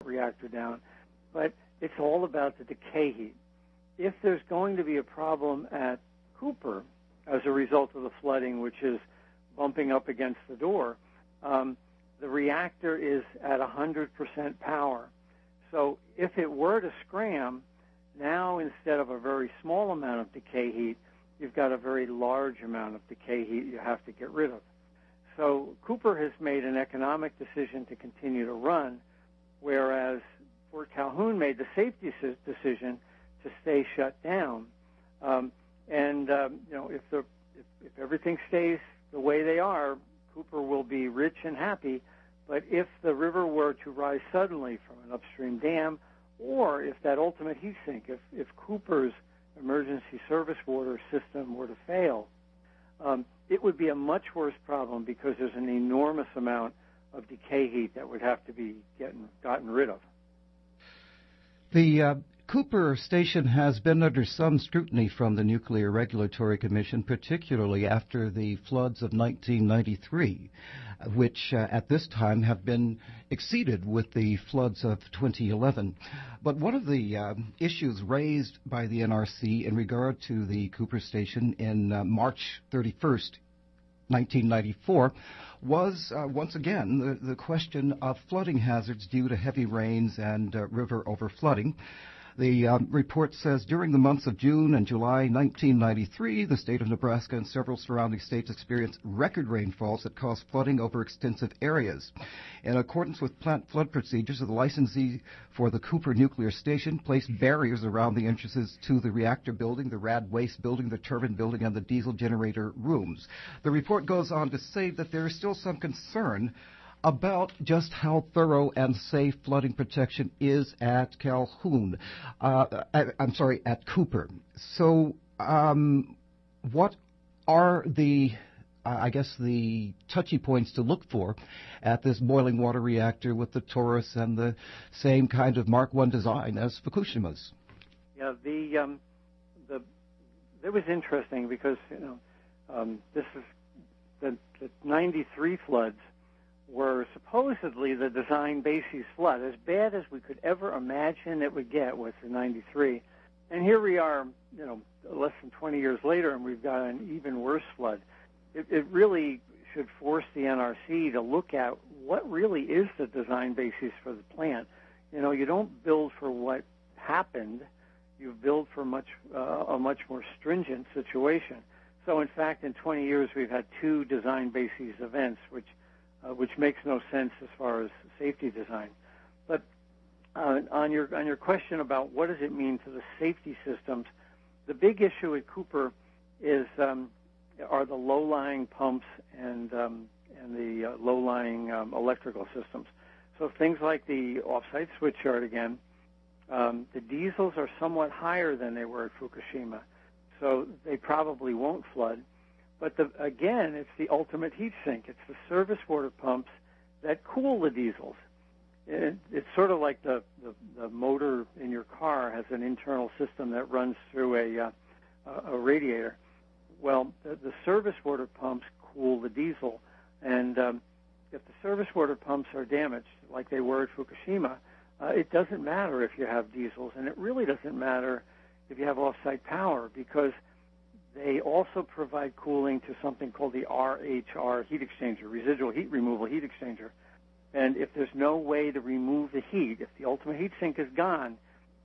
reactor down, but it's all about the decay heat. If there's going to be a problem at Cooper as a result of the flooding, which is bumping up against the door, the reactor is at 100% power. So if it were to scram, now instead of a very small amount of decay heat, you've got a very large amount of decay heat you have to get rid of. So Cooper has made an economic decision to continue to run, whereas Fort Calhoun made the safety decision to stay shut down. If everything stays the way they are, Cooper will be rich and happy. But if the river were to rise suddenly from an upstream dam, or if that ultimate heat sink, if Cooper's emergency service water system were to fail, it would be a much worse problem because there's an enormous amount of decay heat that would have to be gotten rid of. The Cooper Station has been under some scrutiny from the Nuclear Regulatory Commission, particularly after the floods of 1993, which at this time have been exceeded with the floods of 2011. But one of the issues raised by the NRC in regard to the Cooper Station in March 31st, 1994, was once again the question of flooding hazards due to heavy rains and river overflooding. The report says during the months of June and July 1993, the state of Nebraska and several surrounding states experienced record rainfalls that caused flooding over extensive areas. In accordance with plant flood procedures, the licensee for the Cooper Nuclear Station placed barriers around the entrances to the reactor building, the rad waste building, the turbine building, and the diesel generator rooms. The report goes on to say that there is still some concern about just how thorough and safe flooding protection is at Calhoun. At Cooper. So what are the touchy points to look for at this boiling water reactor with the torus and the same kind of Mark I design as Fukushima's? Yeah, it was interesting because, this is the 93 floods were supposedly the design basis flood, as bad as we could ever imagine it would get with the 93. And here we are, less than 20 years later, and we've got an even worse flood. It really should force the NRC to look at what really is the design basis for the plant. You don't build for what happened. You build for a much more stringent situation. So, in fact, in 20 years, we've had 2 design basis events, which makes no sense as far as safety design. But on your question about what does it mean to the safety systems, the big issue at Cooper are the low-lying pumps and the low-lying electrical systems. So things like the off-site switchyard again, the diesels are somewhat higher than they were at Fukushima, so they probably won't flood. But again, it's the ultimate heat sink. It's the service water pumps that cool the diesels. It's sort of like the motor in your car has an internal system that runs through a radiator. Well, the service water pumps cool the diesel, and if the service water pumps are damaged, like they were at Fukushima, it doesn't matter if you have diesels, and it really doesn't matter if you have off-site power, because they also provide cooling to something called the RHR heat exchanger, residual heat removal heat exchanger. And if there's no way to remove the heat, if the ultimate heat sink is gone,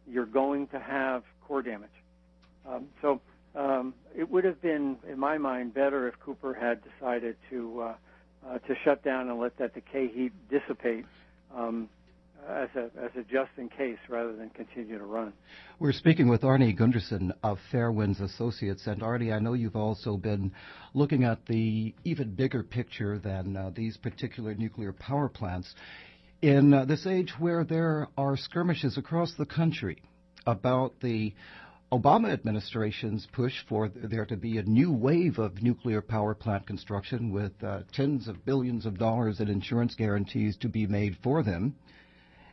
you're going to have core damage. It would have been, in my mind, better if Cooper had decided to shut down and let that decay heat dissipate as a just in case rather than continue to run. We're speaking with Arnie Gundersen of Fairwinds Associates. And Arnie, I know you've also been looking at the even bigger picture than these particular nuclear power plants in this age where there are skirmishes across the country about the Obama administration's push for there to be a new wave of nuclear power plant construction with tens of billions of dollars in insurance guarantees to be made for them.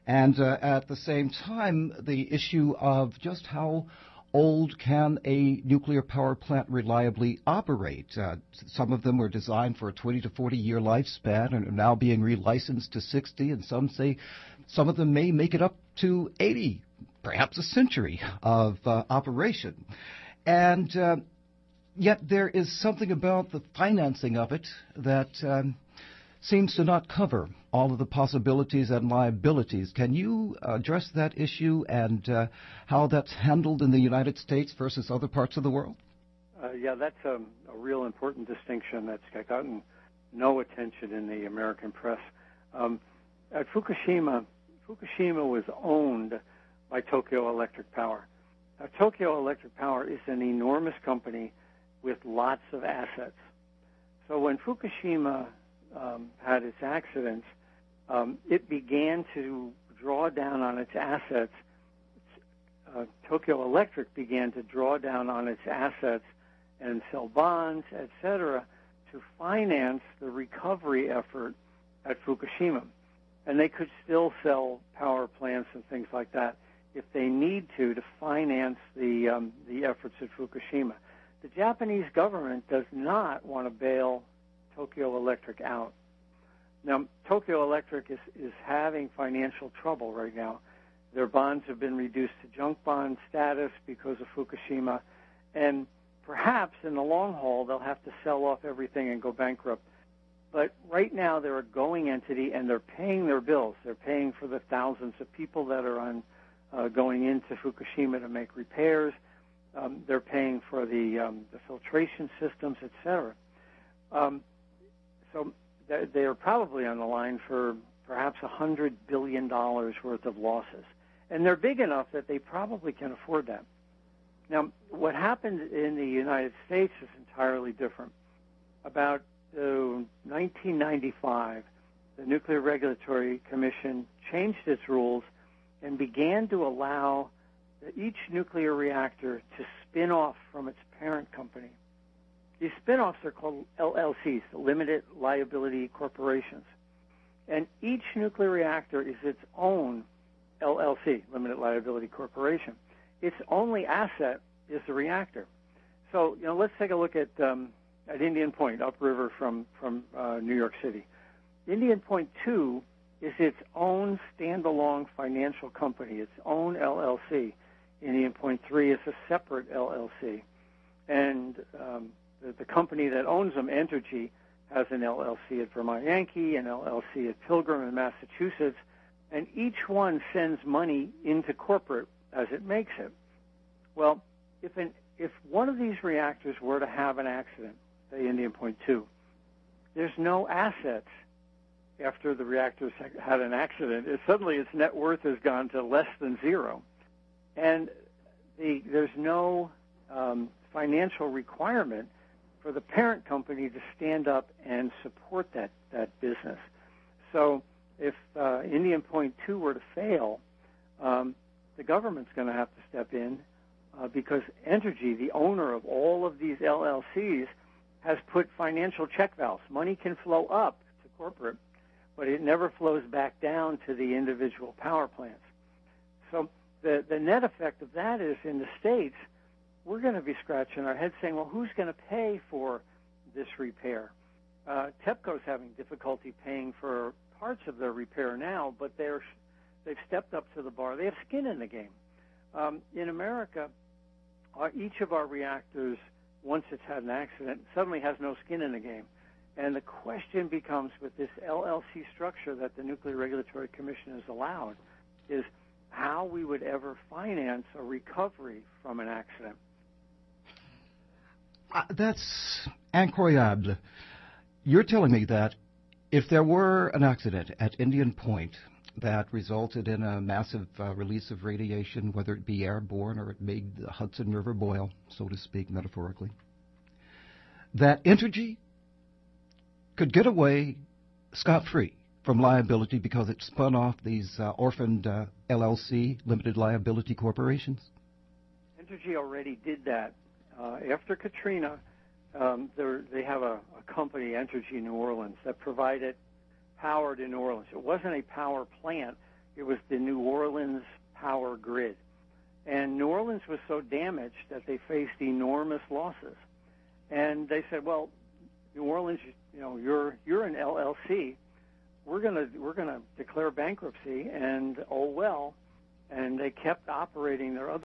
And at the same time, the issue of just how old can a nuclear power plant reliably operate? Some of them were designed for a 20 to 40-year lifespan and are now being relicensed to 60, and some say some of them may make it up to 80, perhaps a century of operation. And yet there is something about the financing of it that seems to not cover all of the possibilities and liabilities. Can you address that issue and how that's handled in the United States versus other parts of the world? Yeah, that's a real important distinction that's gotten no attention in the American press. At Fukushima was owned by Tokyo Electric Power. Tokyo Electric Power is an enormous company with lots of assets. So when Fukushima had its accidents, it began to draw down on its assets. Tokyo Electric began to draw down on its assets and sell bonds, etc., to finance the recovery effort at Fukushima. And they could still sell power plants and things like that if they need to finance the efforts at Fukushima. The Japanese government does not want to bail Tokyo Electric out. Now, Tokyo Electric is having financial trouble right now. Their bonds have been reduced to junk bond status because of Fukushima, and perhaps in the long haul they'll have to sell off everything and go bankrupt. But right now they're a going entity, and they're paying their bills. They're paying for the thousands of people that are going into Fukushima to make repairs. They're paying for the filtration systems, etc. So they are probably on the line for perhaps $100 billion worth of losses. And they're big enough that they probably can afford that. Now, what happened in the United States is entirely different. About 1995, the Nuclear Regulatory Commission changed its rules and began to allow each nuclear reactor to spin off from its parent company. These spin-offs are called LLCs, limited liability corporations. And each nuclear reactor is its own LLC, limited liability corporation. Its only asset is the reactor. So, let's take a look at Indian Point, upriver from New York City. Indian Point 2 is its own standalone financial company, its own LLC. Indian Point 3 is a separate LLC. And the company that owns them, Entergy, has an LLC at Vermont Yankee, an LLC at Pilgrim in Massachusetts, and each one sends money into corporate as it makes it. Well, if one of these reactors were to have an accident, say Indian Point 2, there's no assets after the reactors had an accident. Suddenly its net worth has gone to less than zero. And there's no financial requirement for the parent company to stand up and support that business. So if Indian Point 2 were to fail, the government's going to have to step in because Entergy, the owner of all of these LLCs, has put financial check valves. Money can flow up to corporate, but it never flows back down to the individual power plants. So the net effect of that is in the States, we're going to be scratching our heads saying, well, who's going to pay for this repair? TEPCO's having difficulty paying for parts of their repair now, but they've stepped up to the bar. They have skin in the game. In America, each of our reactors, once it's had an accident, suddenly has no skin in the game. And the question becomes, with this LLC structure that the Nuclear Regulatory Commission has allowed, is how we would ever finance a recovery from an accident. That's incroyable. You're telling me that if there were an accident at Indian Point that resulted in a massive release of radiation, whether it be airborne or it made the Hudson River boil, so to speak, metaphorically, that Entergy could get away scot-free from liability because it spun off these orphaned LLC, limited liability corporations? Entergy already did that. After Katrina, they have a company, Entergy New Orleans, that provided power to New Orleans. It wasn't a power plant. It was the New Orleans power grid. And New Orleans Orleans was so damaged that they faced enormous losses. And they said, well, New Orleans, you're an LLC. We're gonna declare bankruptcy, and oh well. And they kept operating their other